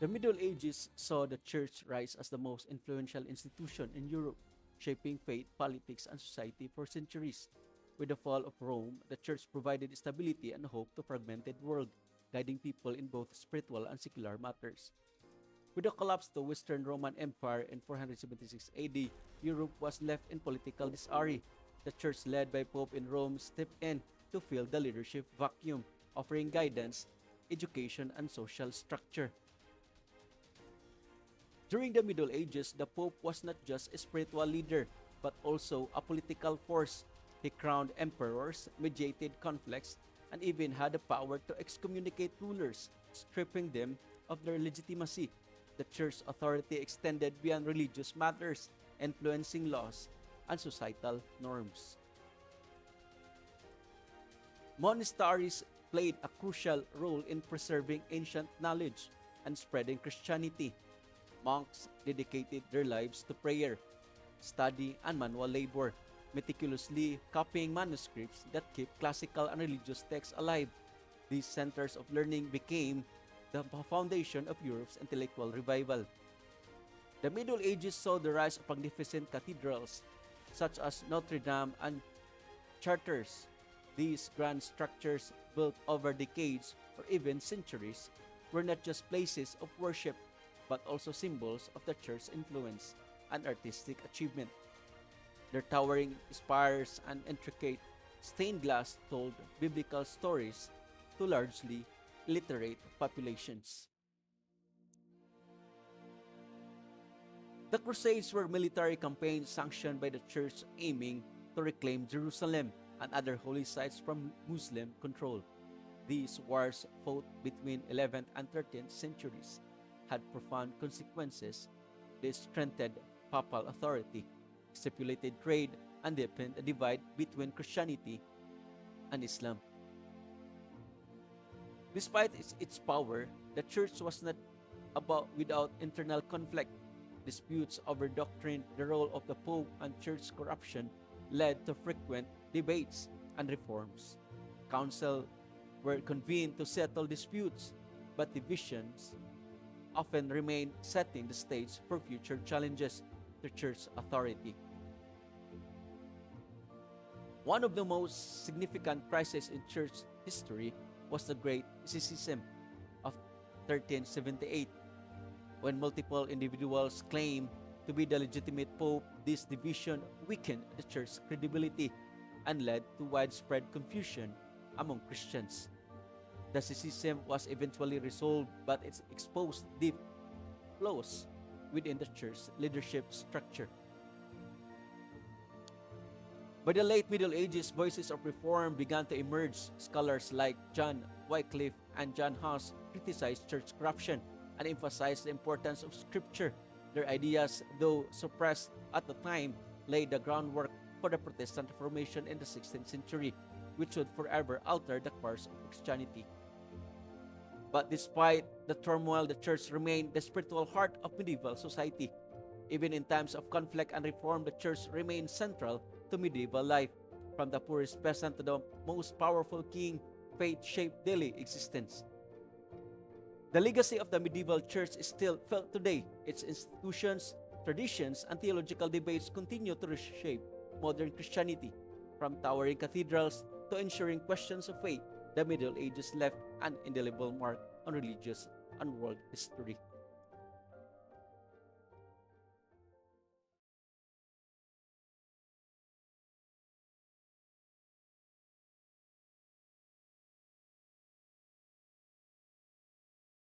The Middle Ages saw the church rise as the most influential institution in Europe, shaping faith, politics, and society for centuries. With the fall of Rome, the church provided stability and hope to a fragmented world, guiding people in both spiritual and secular matters. With the collapse of the Western Roman Empire in 476 AD, Europe was left in political disarray. The church led by Pope in Rome stepped in to fill the leadership vacuum, offering guidance, education, and social structure. During the Middle Ages, the Pope was not just a spiritual leader, but also a political force. He crowned emperors, mediated conflicts, and even had the power to excommunicate rulers, stripping them of their legitimacy. The church's authority extended beyond religious matters, influencing laws and societal norms. Monasteries played a crucial role in preserving ancient knowledge and spreading Christianity. Monks dedicated their lives to prayer, study, and manual labor, meticulously copying manuscripts that keep classical and religious texts alive. These centers of learning became the foundation of Europe's intellectual revival. The Middle Ages saw the rise of magnificent cathedrals, such as Notre Dame and Chartres. These grand structures, built over decades or even centuries, were not just places of worship, but also symbols of the church's influence and artistic achievement. Their towering spires and intricate stained glass told biblical stories to largely illiterate populations. The Crusades were military campaigns sanctioned by the church aiming to reclaim Jerusalem and other holy sites from Muslim control. These wars, fought between 11th and 13th centuries, had profound consequences. They strengthened papal authority, stipulated trade, and deepened the divide between Christianity and Islam. Despite its power, the church was not without internal conflict. Disputes over doctrine, the role of the Pope, and church corruption led to frequent debates and reforms. Councils were convened to settle disputes, but divisions often remained, setting the stage for future challenges to church authority. One of the most significant crises in church history was the Great Schism of 1378. When multiple individuals claimed to be the legitimate pope, this division weakened the church's credibility and led to widespread confusion among Christians. The schism was eventually resolved, but it exposed deep flaws within the church's leadership structure. By the late Middle Ages, voices of reform began to emerge. Scholars like John Wycliffe and John Huss criticized church corruption and emphasized the importance of Scripture. Their ideas, though suppressed at the time, laid the groundwork for the Protestant Reformation in the 16th century, which would forever alter the course of Christianity. But despite the turmoil, the church remained the spiritual heart of medieval society. Even in times of conflict and reform, the church remained central to medieval life. From the poorest peasant to the most powerful king, faith shaped daily existence. The legacy of the medieval church is still felt today. Its institutions, traditions, and theological debates continue to reshape modern Christianity. From towering cathedrals to ensuring questions of faith, the Middle Ages left an indelible mark on religious and world history.